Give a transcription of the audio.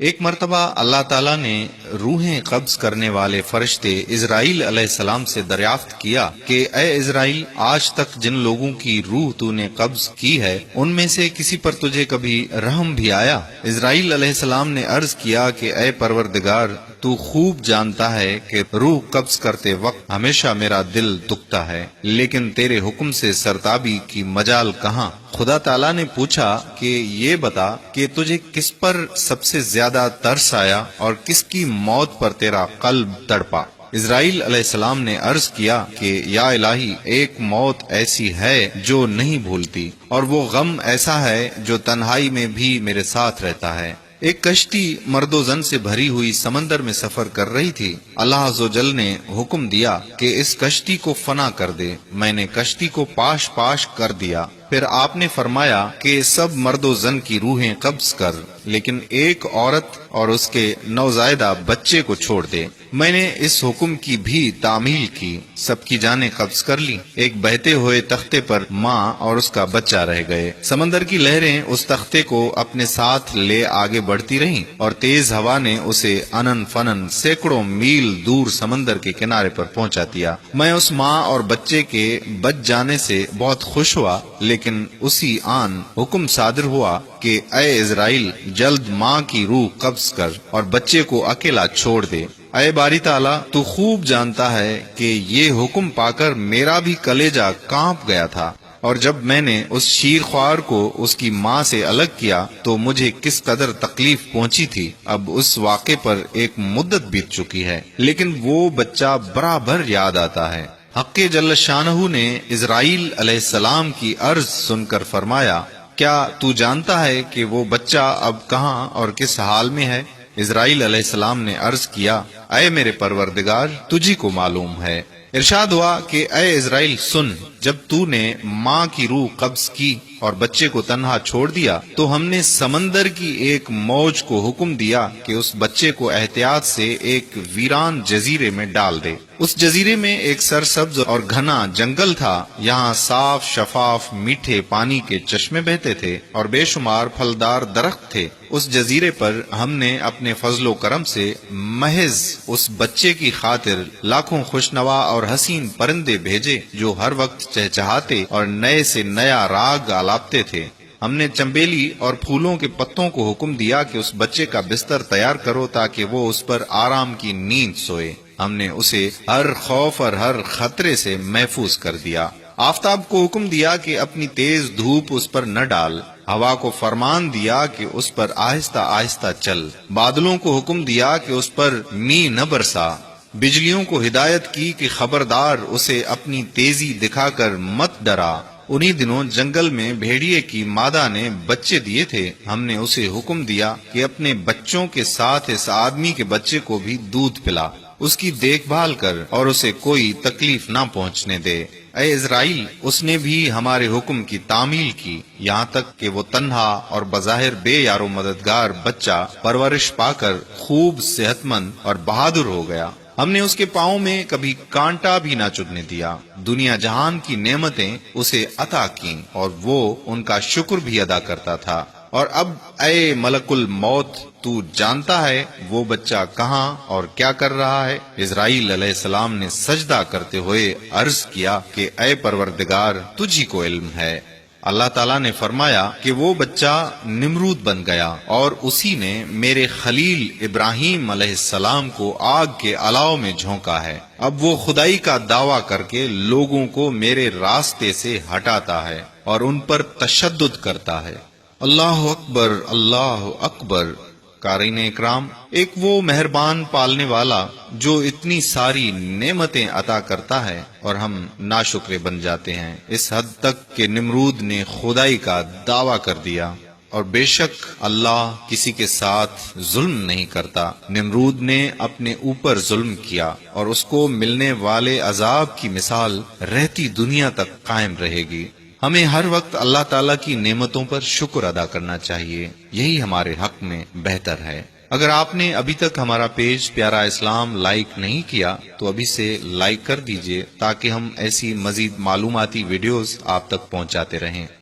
ایک مرتبہ اللہ تعالیٰ نے روحیں قبض کرنے والے فرشتے اسرائیل علیہ السلام سے دریافت کیا کہ اے اسرائیل، آج تک جن لوگوں کی روح تو نے قبض کی ہے ان میں سے کسی پر تجھے کبھی رحم بھی آیا؟ اسرائیل علیہ السلام نے عرض کیا کہ اے پروردگار، تو خوب جانتا ہے کہ روح قبض کرتے وقت ہمیشہ میرا دل دکھتا ہے، لیکن تیرے حکم سے سرتابی کی مجال کہاں؟ خدا تعالیٰ نے پوچھا کہ یہ بتا کہ تجھے کس پر سب سے زیادہ ترس آیا اور کس کی موت پر تیرا قلب تڑپا؟ اسرائیل علیہ السلام نے عرض کیا کہ یا الہی، ایک موت ایسی ہے جو نہیں بھولتی، اور وہ غم ایسا ہے جو تنہائی میں بھی میرے ساتھ رہتا ہے۔ ایک کشتی مرد و زن سے بھری ہوئی سمندر میں سفر کر رہی تھی۔ اللہ عز و جل نے حکم دیا کہ اس کشتی کو فنا کر دے۔ میں نے کشتی کو پاش پاش کر دیا۔ پھر آپ نے فرمایا کہ سب مرد و زن کی روحیں قبض کر، لیکن ایک عورت اور اس کے نوزائیدہ بچے کو چھوڑ دے۔ میں نے اس حکم کی بھی تعمیل کی، سب کی جانیں قبض کر لی۔ ایک بہتے ہوئے تختے پر ماں اور اس کا بچہ رہ گئے۔ سمندر کی لہریں اس تختے کو اپنے ساتھ لے آگے بڑھتی رہیں، اور تیز ہوا نے اسے انن فنن سینکڑوں میل دور سمندر کے کنارے پر پہنچا دیا۔ میں اس ماں اور بچے کے بچ جانے سے بہت خوش ہوا، لیکن اسی آن حکم صادر ہوا کہ اے اسرائیل، جلد ماں کی روح قبض کر اور بچے کو اکیلا چھوڑ دے۔ اے باری تعالیٰ، تو خوب جانتا ہے کہ یہ حکم پا کر میرا بھی کلیجہ کانپ گیا تھا، اور جب میں نے اس شیر خوار کو اس کی ماں سے الگ کیا تو مجھے کس قدر تکلیف پہنچی تھی۔ اب اس واقعے پر ایک مدت بیت چکی ہے، لیکن وہ بچہ برابر یاد آتا ہے۔ حق جل شانہ نے اسرائیل علیہ السلام کی عرض سن کر فرمایا، کیا تو جانتا ہے کہ وہ بچہ اب کہاں اور کس حال میں ہے؟ اسرائیل علیہ السلام نے عرض کیا، اے میرے پروردگار، تجھی کو معلوم ہے۔ ارشاد ہوا کہ اے اسرائیل سن، جب تو نے ماں کی روح قبض کی اور بچے کو تنہا چھوڑ دیا تو ہم نے سمندر کی ایک موج کو حکم دیا کہ اس بچے کو احتیاط سے ایک ویران جزیرے میں ڈال دے۔ اس جزیرے میں ایک سرسبز اور گھنا جنگل تھا، یہاں صاف شفاف میٹھے پانی کے چشمے بہتے تھے اور بے شمار پھلدار درخت تھے۔ اس جزیرے پر ہم نے اپنے فضل و کرم سے محض اس بچے کی خاطر لاکھوں خوشنوا اور حسین پرندے بھیجے جو ہر وقت چہچہاتے اور نئے سے نیا راگ آلاپتے تھے۔ ہم نے چمبیلی اور پھولوں کے پتوں کو حکم دیا کہ اس بچے کا بستر تیار کرو تاکہ وہ اس پر آرام کی نیند سوئے۔ ہم نے اسے ہر خوف اور ہر خطرے سے محفوظ کر دیا۔ آفتاب کو حکم دیا کہ اپنی تیز دھوپ اس پر نہ ڈال، ہوا کو فرمان دیا کہ اس پر آہستہ آہستہ چل، بادلوں کو حکم دیا کہ اس پر می نہ برسا، بجلیوں کو ہدایت کی کہ خبردار اسے اپنی تیزی دکھا کر مت ڈرا۔ انہی دنوں جنگل میں بھیڑیے کی مادہ نے بچے دیے تھے، ہم نے اسے حکم دیا کہ اپنے بچوں کے ساتھ اس آدمی کے بچے کو بھی دودھ پلا، اس کی دیکھ بھال کر اور اسے کوئی تکلیف نہ پہنچنے دے۔ اے اسرائیل، اس نے بھی ہمارے حکم کی تعمیل کی، یہاں تک کہ وہ تنہا اور بظاہر بے یار و مددگار بچہ پرورش پا کر خوب صحت مند اور بہادر ہو گیا۔ ہم نے اس کے پاؤں میں کبھی کانٹا بھی نہ چبھنے دیا۔ دنیا جہان کی نعمتیں اسے عطا کیں اور وہ ان کا شکر بھی ادا کرتا تھا۔ اور اب اے ملک الموت، تو جانتا ہے وہ بچہ کہاں اور کیا کر رہا ہے؟ اسرائیل علیہ السلام نے سجدہ کرتے ہوئے عرض کیا کہ اے پروردگار، تجھی کو علم ہے۔ اللہ تعالیٰ نے فرمایا کہ وہ بچہ نمرود بن گیا، اور اسی نے میرے خلیل ابراہیم علیہ السلام کو آگ کے الاؤ میں جھونکا ہے۔ اب وہ خدائی کا دعویٰ کر کے لوگوں کو میرے راستے سے ہٹاتا ہے اور ان پر تشدد کرتا ہے۔ اللہ اکبر، اللہ اکبر۔ قارئین اکرام، ایک وہ مہربان پالنے والا جو اتنی ساری نعمتیں عطا کرتا ہے اور ہم ناشکرے بن جاتے ہیں، اس حد تک کہ نمرود نے خدائی کا دعویٰ کر دیا، اور بے شک اللہ کسی کے ساتھ ظلم نہیں کرتا۔ نمرود نے اپنے اوپر ظلم کیا اور اس کو ملنے والے عذاب کی مثال رہتی دنیا تک قائم رہے گی۔ ہمیں ہر وقت اللہ تعالیٰ کی نعمتوں پر شکر ادا کرنا چاہیے، یہی ہمارے حق میں بہتر ہے۔ اگر آپ نے ابھی تک ہمارا پیج پیارا اسلام لائک نہیں کیا تو ابھی سے لائک کر دیجئے تاکہ ہم ایسی مزید معلوماتی ویڈیوز آپ تک پہنچاتے رہیں۔